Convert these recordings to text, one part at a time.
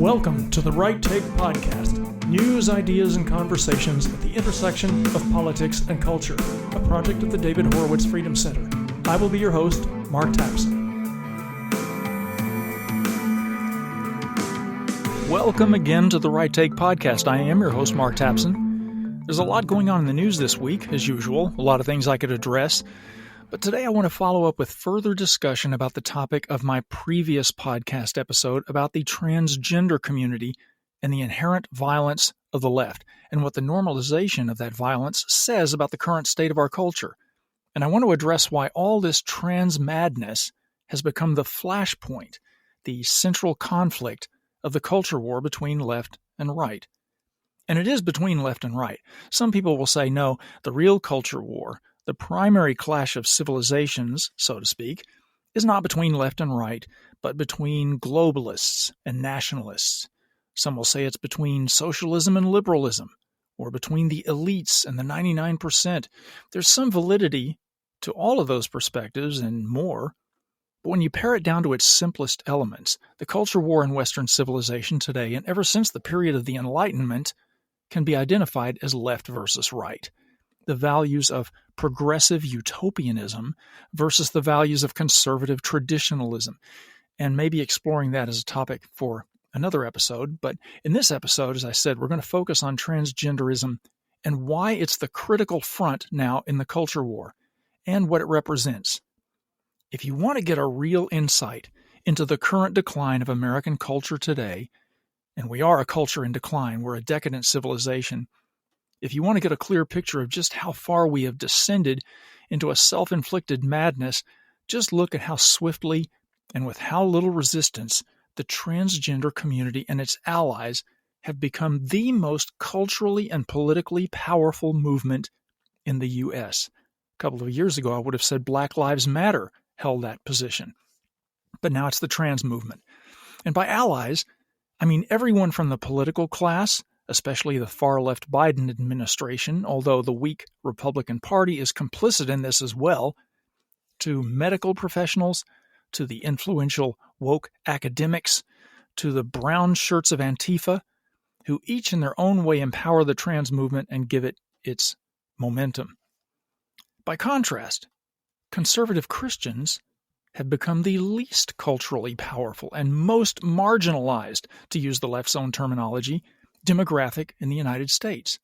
Welcome to the Right Take Podcast, news, ideas, and conversations at the intersection of politics and culture, a project of the David Horowitz Freedom Center. I will be your host, Mark Tapson. Welcome again to the Right Take Podcast. I am your host, Mark Tapson. There's a lot going on in the news this week, as usual, a lot of things I could address. But today I want to follow up with further discussion about the topic of my previous podcast episode about the transgender community and the inherent violence of the left, and what the normalization of that violence says about the current state of our culture. And I want to address why all this trans madness has become the flashpoint, the central conflict of the culture war between left and right. And it is between left and right. Some people will say, no, the real culture war, the primary clash of civilizations, so to speak, is not between left and right, but between globalists and nationalists. Some will say it's between socialism and liberalism, or between the elites and the 99%. There's some validity to all of those perspectives and more, but when you pare it down to its simplest elements, the culture war in Western civilization today, and ever since the period of the Enlightenment, can be identified as left versus right. The values of progressive utopianism versus the values of conservative traditionalism, and maybe exploring that as a topic for another episode. But in this episode, as I said, we're going to focus on transgenderism and why it's the critical front now in the culture war and what it represents. If you want to get a real insight into the current decline of American culture today, and we are a culture in decline, we're a decadent civilization, if you want to get a clear picture of just how far we have descended into a self-inflicted madness, just look at how swiftly and with how little resistance the transgender community and its allies have become the most culturally and politically powerful movement in the U.S. A couple of years ago, I would have said Black Lives Matter held that position. But now it's the trans movement. And by allies, I mean everyone from the political class, especially the far-left Biden administration, although the weak Republican Party is complicit in this as well, to medical professionals, to the influential woke academics, to the brown shirts of Antifa, who each in their own way empower the trans movement and give it its momentum. By contrast, conservative Christians have become the least culturally powerful and most marginalized, to use the left's own terminology, demographic in the United States.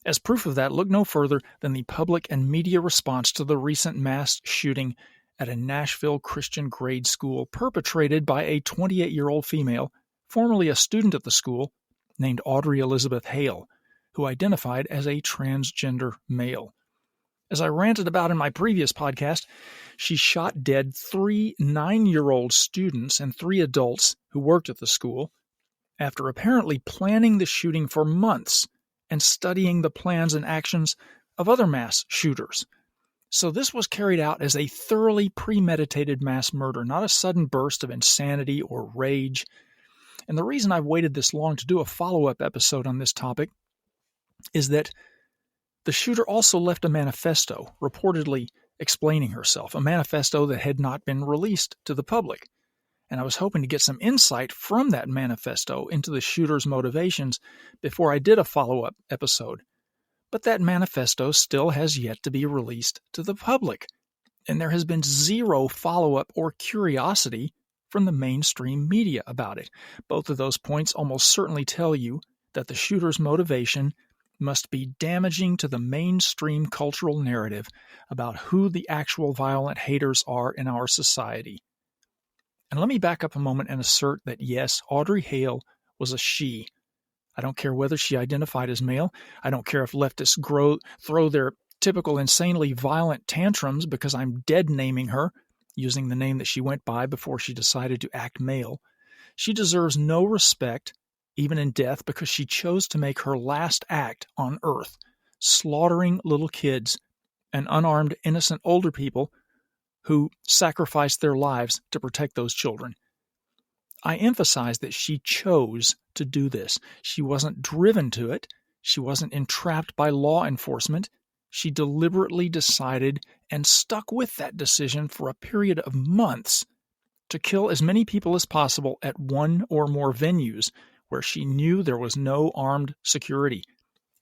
As proof of that, look no further than the public and media response to the recent mass shooting at a Nashville Christian grade school perpetrated by a 28-year-old female, formerly a student at the school, named Audrey Elizabeth Hale, who identified as a transgender male. As I ranted about in my previous podcast, she shot dead 3 9-year-old students and 3 adults who worked at the school, after apparently planning the shooting for months and studying the plans and actions of other mass shooters. So this was carried out as a thoroughly premeditated mass murder, not a sudden burst of insanity or rage. And the reason I've waited this long to do a follow-up episode on this topic is that the shooter also left a manifesto, reportedly explaining herself, a manifesto that had not been released to the public. And I was hoping to get some insight from that manifesto into the shooter's motivations before I did a follow-up episode. But that manifesto still has yet to be released to the public, and there has been zero follow-up or curiosity from the mainstream media about it. Both of those points almost certainly tell you that the shooter's motivation must be damaging to the mainstream cultural narrative about who the actual violent haters are in our society. And let me back up a moment and assert that, yes, Audrey Hale was a she. I don't care whether she identified as male. I don't care if leftists throw their typical insanely violent tantrums because I'm dead naming her, using the name that she went by before she decided to act male. She deserves no respect, even in death, because she chose to make her last act on earth, slaughtering little kids and unarmed innocent older people who sacrificed their lives to protect those children. I emphasize that she chose to do this. She wasn't driven to it. She wasn't entrapped by law enforcement. She deliberately decided and stuck with that decision for a period of months to kill as many people as possible at one or more venues where she knew there was no armed security,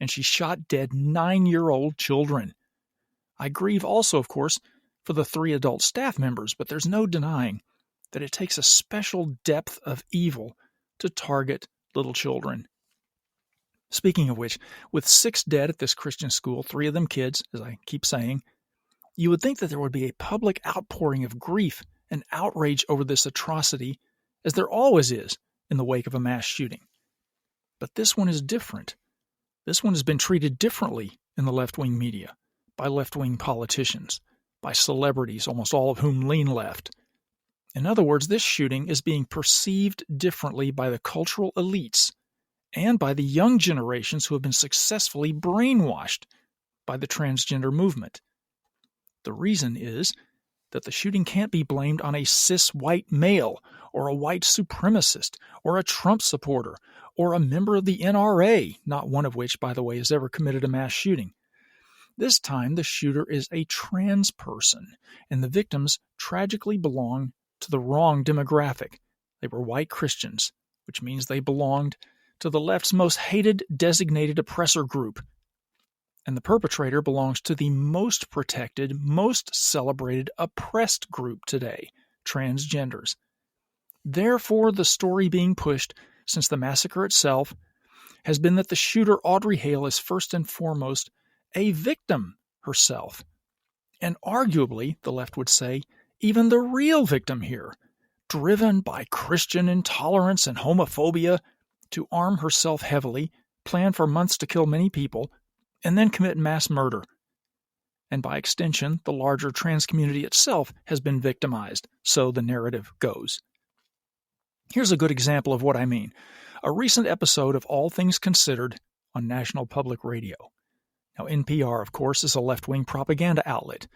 and she shot dead 9-year-old children. I grieve also, of course, for the 3 adult staff members, but there's no denying that it takes a special depth of evil to target little children. Speaking of which, with 6 dead at this Christian school, 3 of them kids, as I keep saying, you would think that there would be a public outpouring of grief and outrage over this atrocity, as there always is in the wake of a mass shooting. But this one is different. This one has been treated differently in the left-wing media, by left-wing politicians, by celebrities, almost all of whom lean left. In other words, this shooting is being perceived differently by the cultural elites and by the young generations who have been successfully brainwashed by the transgender movement. The reason is that the shooting can't be blamed on a cis white male or a white supremacist or a Trump supporter or a member of the NRA, not one of which, by the way, has ever committed a mass shooting. This time, the shooter is a trans person, and the victims tragically belong to the wrong demographic. They were white Christians, which means they belonged to the left's most hated designated oppressor group. And the perpetrator belongs to the most protected, most celebrated, oppressed group today, transgenders. Therefore, the story being pushed since the massacre itself has been that the shooter, Audrey Hale, is first and foremost a victim herself. And arguably, the left would say, even the real victim here, driven by Christian intolerance and homophobia to arm herself heavily, plan for months to kill many people, and then commit mass murder. And by extension, the larger trans community itself has been victimized, so the narrative goes. Here's a good example of what I mean. A recent episode of All Things Considered on National Public Radio. Now, NPR, of course, is a left-wing propaganda outlet,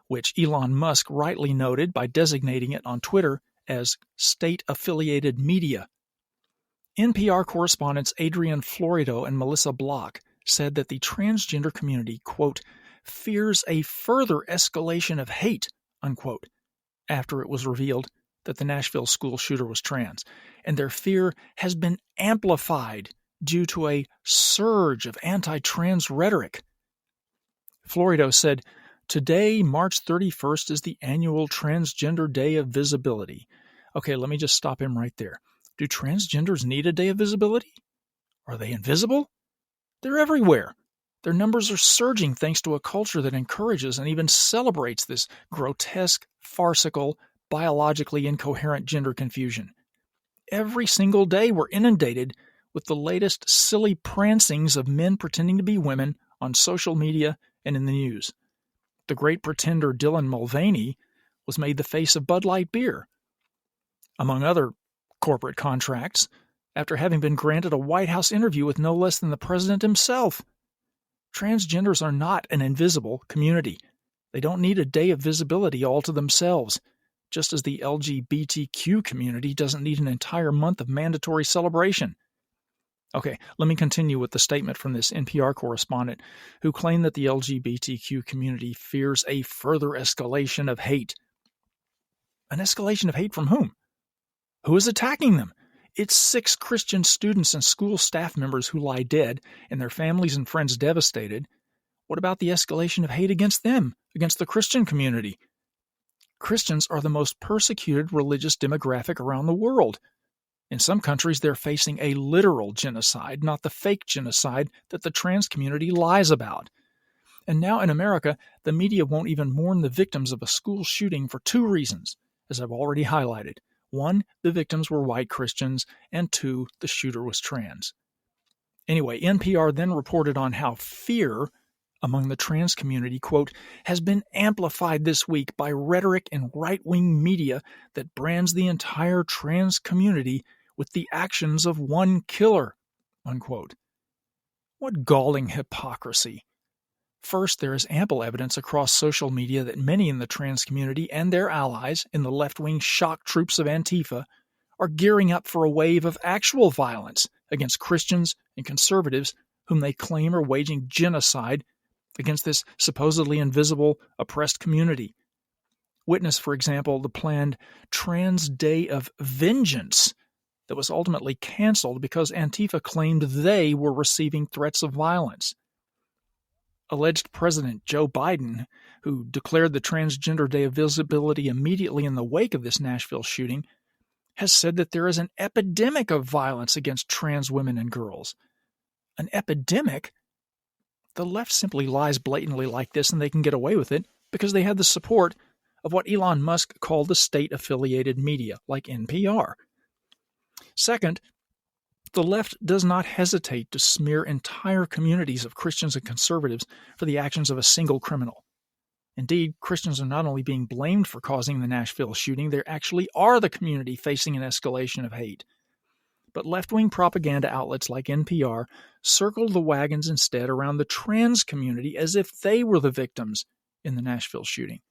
which Elon Musk rightly noted by designating it on Twitter as state-affiliated media. NPR correspondents Adrian Florido and Melissa Block said that the transgender community, quote, fears a further escalation of hate, unquote, after it was revealed that the Nashville school shooter was trans, and their fear has been amplified due to a surge of anti-trans rhetoric. Florido said, today, March 31st, is the annual Transgender Day of Visibility. Okay, let me just stop him right there. Do transgenders need a day of visibility? Are they invisible? They're everywhere. Their numbers are surging thanks to a culture that encourages and even celebrates this grotesque, farcical, biologically incoherent gender confusion. Every single day we're inundated with the latest silly prancings of men pretending to be women on social media and in the news. The great pretender Dylan Mulvaney was made the face of Bud Light beer, among other corporate contracts, after having been granted a White House interview with no less than the president himself. Transgenders are not an invisible community. They don't need a day of visibility all to themselves, just as the LGBTQ community doesn't need an entire month of mandatory celebration. Okay, let me continue with the statement from this NPR correspondent who claimed that the LGBTQ community fears a further escalation of hate. An escalation of hate from whom? Who is attacking them? It's 6 Christian students and school staff members who lie dead and their families and friends devastated. What about the escalation of hate against them, against the Christian community? Christians are the most persecuted religious demographic around the world. In some countries, they're facing a literal genocide, not the fake genocide that the trans community lies about. And now in America, the media won't even mourn the victims of a school shooting for 2 reasons, as I've already highlighted. 1, the victims were white Christians, and 2, the shooter was trans. Anyway, NPR then reported on how fear among the trans community, quote, has been amplified this week by rhetoric and right-wing media that brands the entire trans community with the actions of one killer, unquote. What galling hypocrisy. First, there is ample evidence across social media that many in the trans community and their allies in the left-wing shock troops of Antifa are gearing up for a wave of actual violence against Christians and conservatives whom they claim are waging genocide against this supposedly invisible, oppressed community. Witness, for example, the planned Trans Day of Vengeance that was ultimately canceled because Antifa claimed they were receiving threats of violence. Alleged President Joe Biden, who declared the Transgender Day of Visibility immediately in the wake of this Nashville shooting, has said that there is an epidemic of violence against trans women and girls. An epidemic? The left simply lies blatantly like this, and they can get away with it because they have the support of what Elon Musk called the state-affiliated media, like NPR. Second, the left does not hesitate to smear entire communities of Christians and conservatives for the actions of a single criminal. Indeed, Christians are not only being blamed for causing the Nashville shooting, they actually are the community facing an escalation of hate. But left-wing propaganda outlets like NPR circle the wagons instead around the trans community as if they were the victims in the Nashville shooting.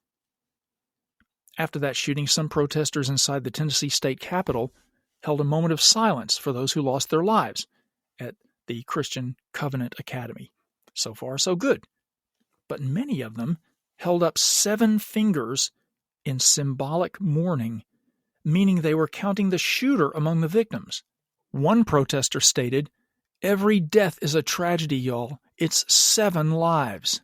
After that shooting, some protesters inside the Tennessee state capitol held a moment of silence for those who lost their lives at the Christian Covenant Academy. So far, so good. But many of them held up 7 fingers in symbolic mourning, meaning they were counting the shooter among the victims. One protester stated, "Every death is a tragedy, y'all. It's 7 lives."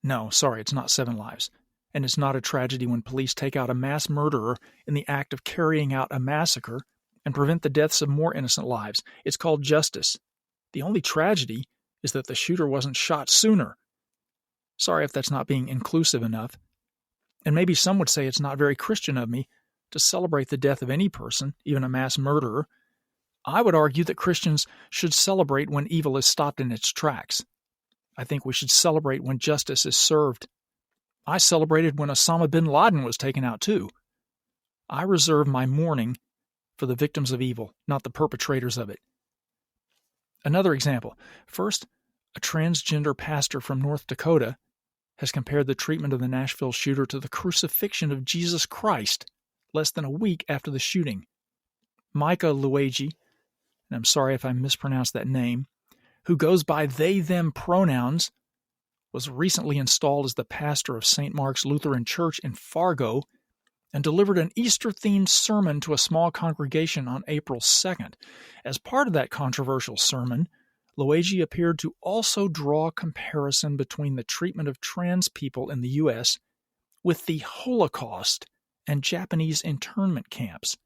No, sorry, it's not 7 lives. And it's not a tragedy when police take out a mass murderer in the act of carrying out a massacre and prevent the deaths of more innocent lives. It's called justice. The only tragedy is that the shooter wasn't shot sooner. Sorry if that's not being inclusive enough. And maybe some would say it's not very Christian of me to celebrate the death of any person, even a mass murderer. I would argue that Christians should celebrate when evil is stopped in its tracks. I think we should celebrate when justice is served. I celebrated when Osama bin Laden was taken out too. I reserve my mourning for the victims of evil, not the perpetrators of it. Another example. First, a transgender pastor from North Dakota has compared the treatment of the Nashville shooter to the crucifixion of Jesus Christ less than a week after the shooting. Micah Luigi, and I'm sorry if I mispronounced that name, who goes by they-them pronouns, was recently installed as the pastor of St. Mark's Lutheran Church in Fargo and delivered an Easter-themed sermon to a small congregation on April 2nd. As part of that controversial sermon, Luigi appeared to also draw a comparison between the treatment of trans people in the U.S. with the Holocaust and Japanese internment camps.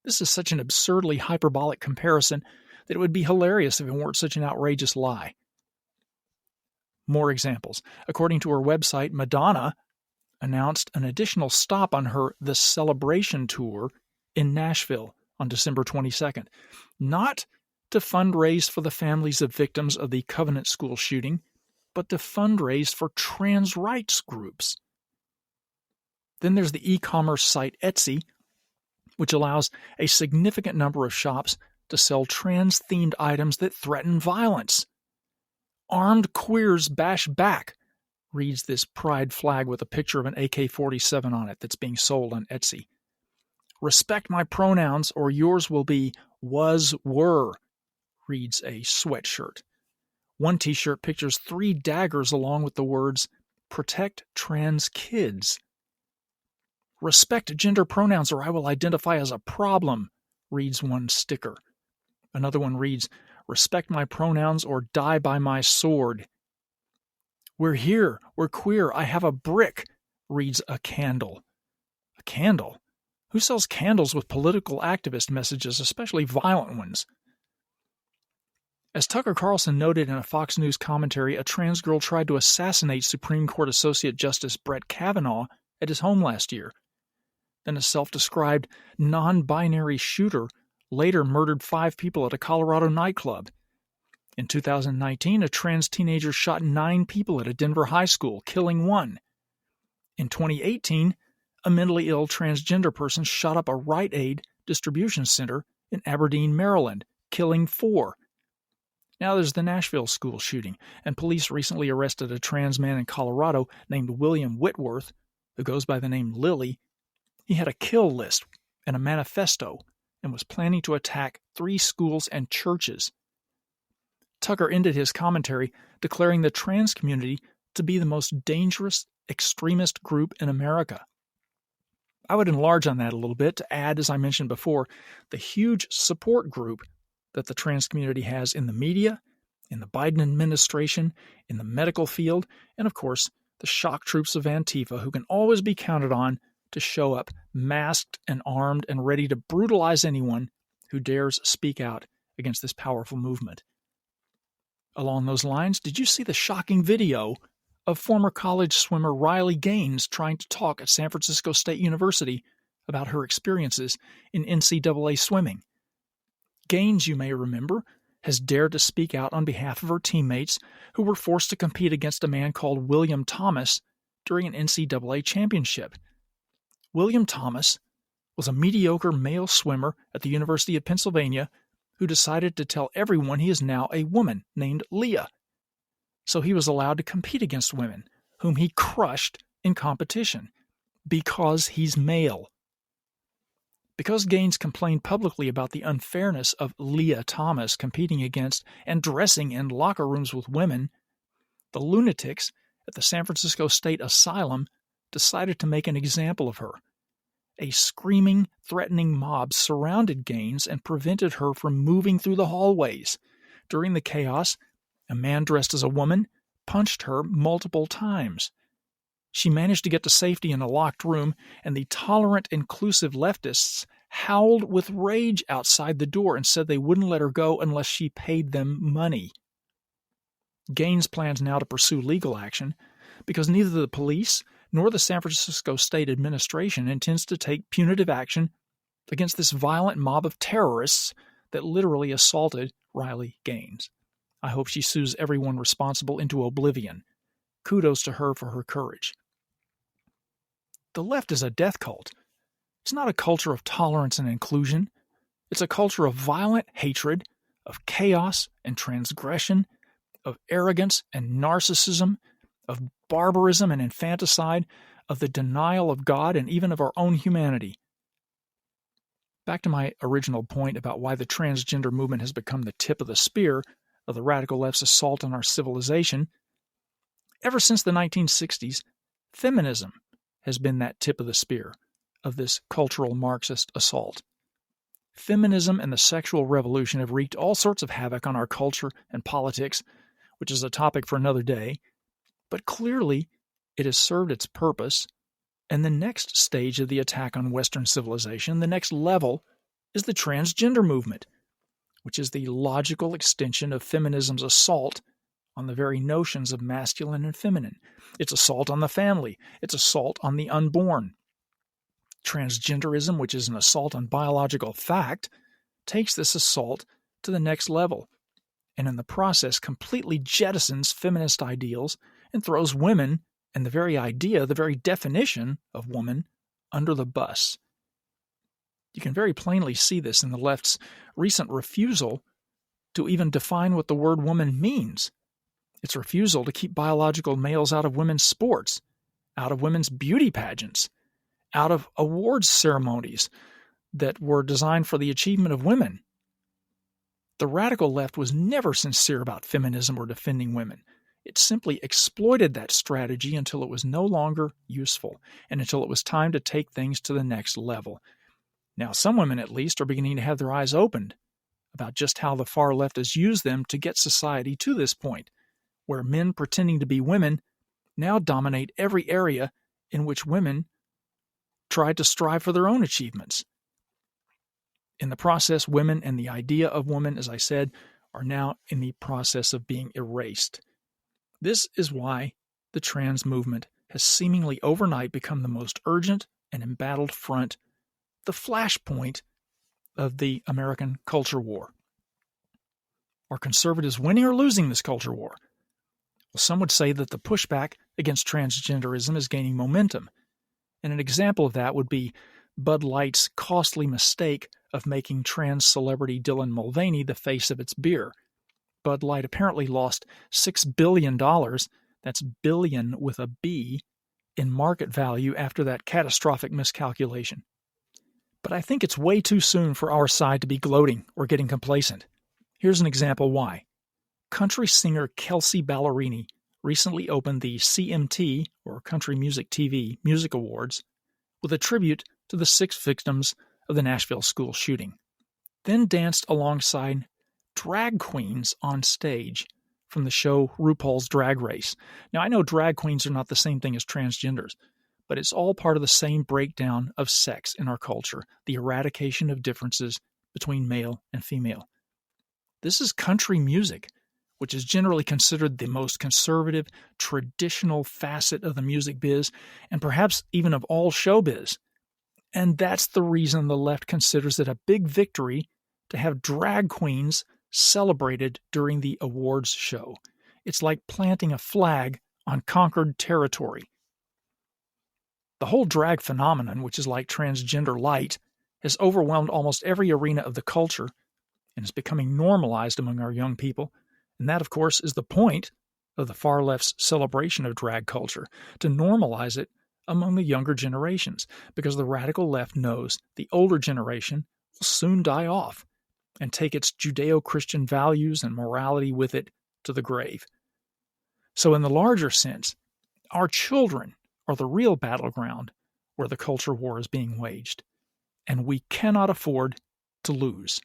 This is such an absurdly hyperbolic comparison that it would be hilarious if it weren't such an outrageous lie. More examples. According to her website, Madonna announced an additional stop on her The Celebration Tour in Nashville on December 22nd, not to fundraise for the families of victims of the Covenant School shooting, but to fundraise for trans rights groups. Then there's the e-commerce site Etsy, which allows a significant number of shops to sell trans-themed items that threaten violence. "Armed queers bash back," reads this pride flag with a picture of an AK-47 on it that's being sold on Etsy. "Respect my pronouns or yours will be was-were," reads a sweatshirt. One t-shirt pictures 3 daggers along with the words, "Protect trans kids." "Respect gender pronouns or I will identify as a problem," reads one sticker. Another one reads, "Respect my pronouns or die by my sword." "We're here. We're queer. I have a brick," reads a candle. A candle? Who sells candles with political activist messages, especially violent ones? As Tucker Carlson noted in a Fox News commentary, a trans girl tried to assassinate Supreme Court Associate Justice Brett Kavanaugh at his home last year. Then a self-described non-binary shooter later murdered 5 people at a Colorado nightclub. In 2019, a trans teenager shot 9 people at a Denver high school, killing 1. In 2018, a mentally ill transgender person shot up a Rite Aid distribution center in Aberdeen, Maryland, killing 4. Now there's the Nashville school shooting, and police recently arrested a trans man in Colorado named William Whitworth, who goes by the name Lily. He had a kill list and a manifesto and was planning to attack 3 schools and churches. Tucker ended his commentary declaring the trans community to be the most dangerous extremist group in America. I would enlarge on that a little bit to add, as I mentioned before, the huge support group that the trans community has in the media, in the Biden administration, in the medical field, and of course, the shock troops of Antifa who can always be counted on to show up masked and armed and ready to brutalize anyone who dares speak out against this powerful movement. Along those lines, did you see the shocking video of former college swimmer Riley Gaines trying to talk at San Francisco State University about her experiences in NCAA swimming? Gaines, you may remember, has dared to speak out on behalf of her teammates who were forced to compete against a man called William Thomas during an NCAA championship. William Thomas was a mediocre male swimmer at the University of Pennsylvania who decided to tell everyone he is now a woman named Leah. So he was allowed to compete against women, whom he crushed in competition, because he's male. Because Gaines complained publicly about the unfairness of Leah Thomas competing against and dressing in locker rooms with women, the lunatics at the San Francisco State Asylum decided to make an example of her. A screaming, threatening mob surrounded Gaines and prevented her from moving through the hallways. During the chaos, a man dressed as a woman punched her multiple times. She managed to get to safety in a locked room, and the tolerant, inclusive leftists howled with rage outside the door and said they wouldn't let her go unless she paid them money. Gaines plans now to pursue legal action because neither the police nor the San Francisco State Administration intends to take punitive action against this violent mob of terrorists that literally assaulted Riley Gaines. I hope she sues everyone responsible into oblivion. Kudos to her for her courage. The left is a death cult. It's not a culture of tolerance and inclusion. It's a culture of violent hatred, of chaos and transgression, of arrogance and narcissism, of barbarism and infanticide, of the denial of God and even of our own humanity. Back to my original point about why the transgender movement has become the tip of the spear of the radical left's assault on our civilization. Ever since the 1960s, feminism has been that tip of the spear of this cultural Marxist assault. Feminism and the sexual revolution have wreaked all sorts of havoc on our culture and politics, which is a topic for another day, but clearly it has served its purpose, and the next stage of the attack on Western civilization, the next level, is the transgender movement, which is the logical extension of feminism's assault on the very notions of masculine and feminine. It's assault on the family. It's assault on the unborn. Transgenderism, which is an assault on biological fact, takes this assault to the next level, and in the process completely jettisons feminist ideals and throws women and the very idea, the very definition of woman, under the bus. You can very plainly see this in the left's recent refusal to even define what the word woman means. Its refusal to keep biological males out of women's sports, out of women's beauty pageants, out of awards ceremonies that were designed for the achievement of women. The radical left was never sincere about feminism or defending women. It simply exploited that strategy until it was no longer useful and until it was time to take things to the next level. Now, some women, at least, are beginning to have their eyes opened about just how the far left has used them to get society to this point, where men pretending to be women now dominate every area in which women try to strive for their own achievements. In the process, women and the idea of woman, as I said, are now in the process of being erased. This is why the trans movement has seemingly overnight become the most urgent and embattled front, the flashpoint of the American culture war. Are conservatives winning or losing this culture war? Well, some would say that the pushback against transgenderism is gaining momentum, and an example of that would be Bud Light's costly mistake of making trans celebrity Dylan Mulvaney the face of its beer. Bud Light apparently lost $6 billion, that's billion with a B, in market value after that catastrophic miscalculation. But I think it's way too soon for our side to be gloating or getting complacent. Here's an example why. Country singer Kelsea Ballerini recently opened the CMT, or Country Music TV, Music Awards with a tribute to the 6 victims of the Nashville school shooting, then danced alongside drag queens on stage from the show RuPaul's Drag Race. Now, I know drag queens are not the same thing as transgenders, but it's all part of the same breakdown of sex in our culture, the eradication of differences between male and female. This is country music, which is generally considered the most conservative, traditional facet of the music biz, and perhaps even of all showbiz. And that's the reason the left considers it a big victory to have drag queens celebrated during the awards show. It's like planting a flag on conquered territory. The whole drag phenomenon, which is like transgender light, has overwhelmed almost every arena of the culture and is becoming normalized among our young people. And that, of course, is the point of the far left's celebration of drag culture, to normalize it among the younger generations, because the radical left knows the older generation will soon die off and take its Judeo-Christian values and morality with it to the grave. So in the larger sense, our children are the real battleground where the culture war is being waged, and we cannot afford to lose.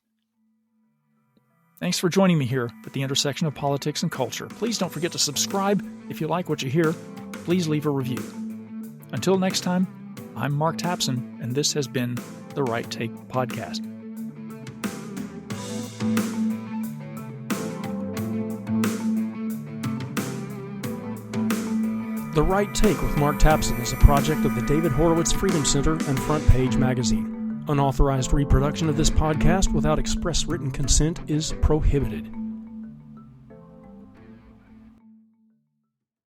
Thanks for joining me here at the intersection of politics and culture. Please don't forget to subscribe if you like what you hear. Please leave a review. Until next time, I'm Mark Tapson, and this has been the Right Take Podcast. The Right Take with Mark Tapson is a project of the David Horowitz Freedom Center and Front Page Magazine. Unauthorized reproduction of this podcast without express written consent is prohibited.